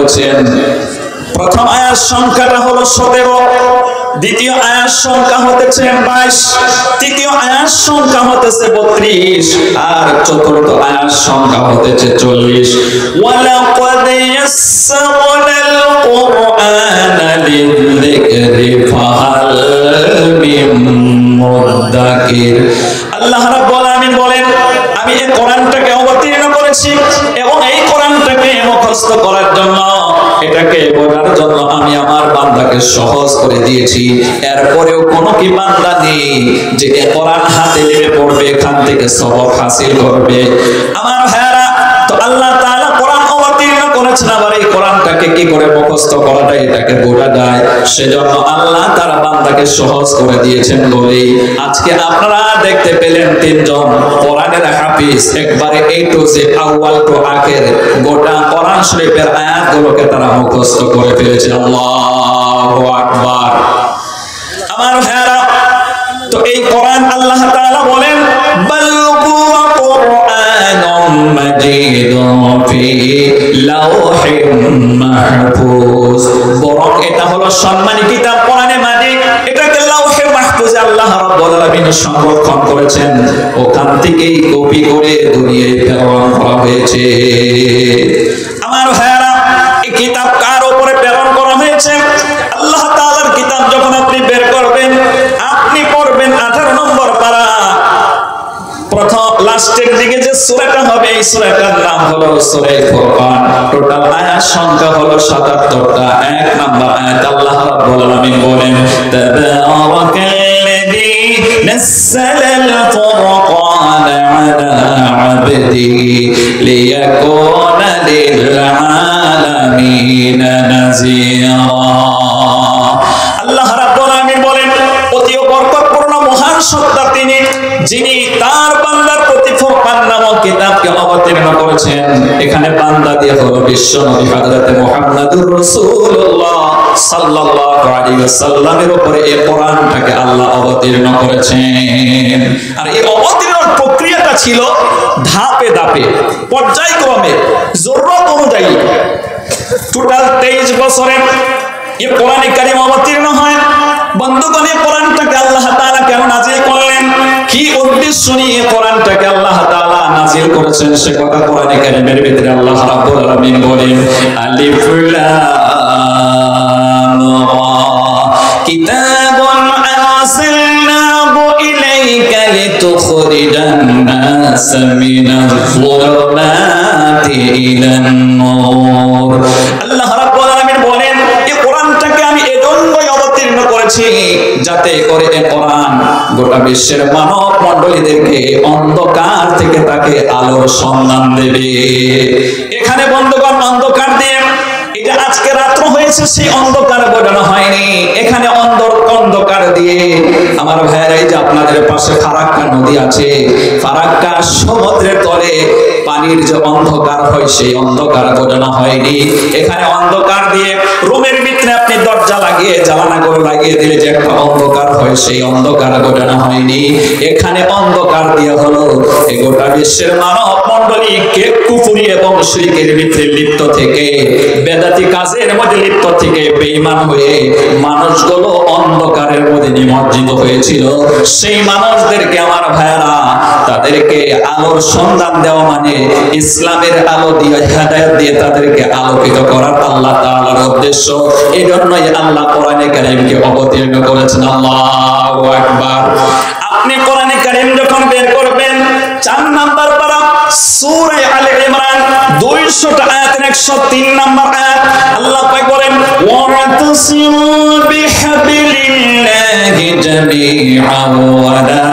করেছেন। প্রথম আয়াত সংখ্যাটা হলো 17, দ্বিতীয় আয়াত সংখ্যা হতেছে 22, তৃতীয় আয়াত সংখ্যা হতেছে 32, আর চতুর্থ আয়াত সংখ্যা হতেছে 40। ওয়ালাকাদ ইয়াসসারনাল কুরআনা লিযিকরি ফাহাল মিন মুদ্দাকির। আল্লাহ রাব্বুল আলামিন বলেন, আমি এই কোরআনটাকে অবতীর্ণ করেছি এবং এই কোরআনটাকে মুখস্থ করার জন্য, এটাকে বোঝার জন্য আমি আমার বান্দাকে সহজ করে দিয়েছি। এরপরেও কোন কি বান্দা নেই যে এই কোরআন হাতে নিয়ে পড়বে, এখান থেকে সবক হাসিল করবে? আমার ভাইরা, তো আল্লাহ তাআলা কোরআন অবতীর্ণ করেছেন, আবার এই কোরআনটাকে কি করে মুখস্থ করা যায় এটাকে বোঝা যায়, সেজন্য আল্লাহ তার বান্দাকে সহজ করে দিয়েছেন বলেই আজকে আপনারা দেখতে পেলেন তিনজন কোরআনের হাফিজ, একবারে এ টু জেড আউয়াল টু আখির গোটা কোরআন শরীফের আয়াতগুলোকে তারা মুখস্থ করে ফেলেছে। আল্লাহু আকবার। আমার ভাইরা, তো এই কোরআন আল্লাহ তাআলা বলেন বাল হুয়া কুরআনুম মাজিদুন ফি লাওহিম মাহফুজ, বরং এটা হলো সম্মানী কিতাব কোরআনে মাজিদ, এটাকে লাওহে মাহফুজে আল্লাহ রাব্বুল আলামিন সংরক্ষণ করেছেন, ওখান থেকেই কপি করে দুনিয়ায় প্রেরণ করা হয়েছে। আমার ভাইরা, এই কিতাব কার উপরে প্রেরণ করা হয়েছে? আল্লাহ তাআলার কিতাব যখন আপনি বের করবেন, আপনি পড়বেন 18 নম্বর পারা, প্রথম লাস্টের দিকে যে সূরাটা হবে এই সূরাটার নাম হলো সূরা ফুরকান। টোটাল আয়াত সংখ্যা হলো 77টা। 1 নম্বর আয়াত আল্লাহ রাব্বুল আলামিন বলেন তাবারাকাল্লাযী নাযালাল ফুরকানা আলা আবদিহি লিয়াকুনা লিল আলামিনা নাযীরা। আল্লাহ রাব্বুল আলামিন বলেন, অতি বরকতপূর্ণ মহান সত্তা তিনি, যিনি তার বান্দার প্রতি ফুরকান নামক কিতাবকে অবতীর্ণ করেছেন। এখানে বান্দা দিয়ে হলো বিশ্ব নবী হযরত মুহাম্মদুর রাসূলুল্লাহ সাল্লাল্লাহু আলাইহি ওয়াসাল্লামের উপরে এই কোরআনটাকে আল্লাহ অবতীর্ণ করেছেন। আর এই অবতীর্ণের প্রক্রিয়াটা ছিল ধাপে ধাপে, পর্যায়ক্রমে, জরুরত অনুযায়ী। টোটাল 23 বছরে এই কোরআনে কারীম অবতীর্ণ হয়। বন্ধুগণ, এই কোরআনটাকে আল্লাহ তাআলা কেন নাযিল করলেন, কি উদ্দেশ্য নিয়ে কোরআনটাকে আল্লাহ তাআলা নাযিল করেছেন, সে কথা কোরআনে কারীমের ভিতরে আল্লাহ রাব্বুল আলামিন বলেন আলিফ লাম রা কিতাবুন আরসালনাহু ইলাইকা লিতুখরিজান নাস মিনাজ-যুলুমাতি ইলান-নূর। আল্লাহ রাব্বুল আলামিন বলেন, এই কোরআনটাকে আমি এজন্যই অবতীর্ণ করেছি যাতে করে এই কোরআন গোটা বিশ্বের মানব মণ্ডলীদেরকে অন্ধকার থেকে তাকে আলোর সন্ধান দেবে। এখানে বন্ধুগণ, অন্ধকার দিয়ে এটা আজকে রাত্র হয়েছে সেই অন্ধকার বোঝানো হয়নি, এখানে অন্ধকার দিয়ে আমার ভাইয়েরা, এই যে আপনাদের পাশে ফারাক্কা নদী আছে, ফারাক্কা সমুদ্রের তলে পানির যে অন্ধকার হয় সেই অন্ধকার বোঝানো হয়নি। এখানে অন্ধকার দিয়ে রুমের ভিতরে আপনি দরজা লাগিয়ে জানালাগুলো লাগিয়ে দিলে যে একটা অন্ধকার হয় সেই অন্ধকার বোঝানো হয়নি। এখানে অন্ধকার দিয়ে হলো এই গোটা বিশ্বের মানব মণ্ডলী কে কুফরি এবং শিরকের ভিতরে লিপ্ত থেকে, বেদাতি কাজের মধ্যে লিপ্ত থেকে বেঈমান হয়ে মানুষগুলো অন্ধকারের মধ্যে নিমজ্জিত হয়েছিল, সেই মানুষদেরকে আমার ভাইরা তাদেরকে আলোর সন্ধান দেওয়া মানে ইসলামের আলো দিয়ে, হেদায়েত দিয়ে তাদেরকে আলোকিত করার আল্লাহ তাআলার উদ্দেশ্য। এই জন্যই আল্লাহ কোরআনে কারীমকে অবতীর্ণ করেছেন। আল্লাহু আকবার। আপনি কোরআনে কারীম যখন বের করবেন, 4 নাম্বার পারা সূরা আলে ইমরান 200টা আয়াতের 103 নাম্বার আয়াত আল্লাহ পাক বলেন ওয়াতাসিমু বিহাবিলিল্লাহি জামিআন ওয়া লা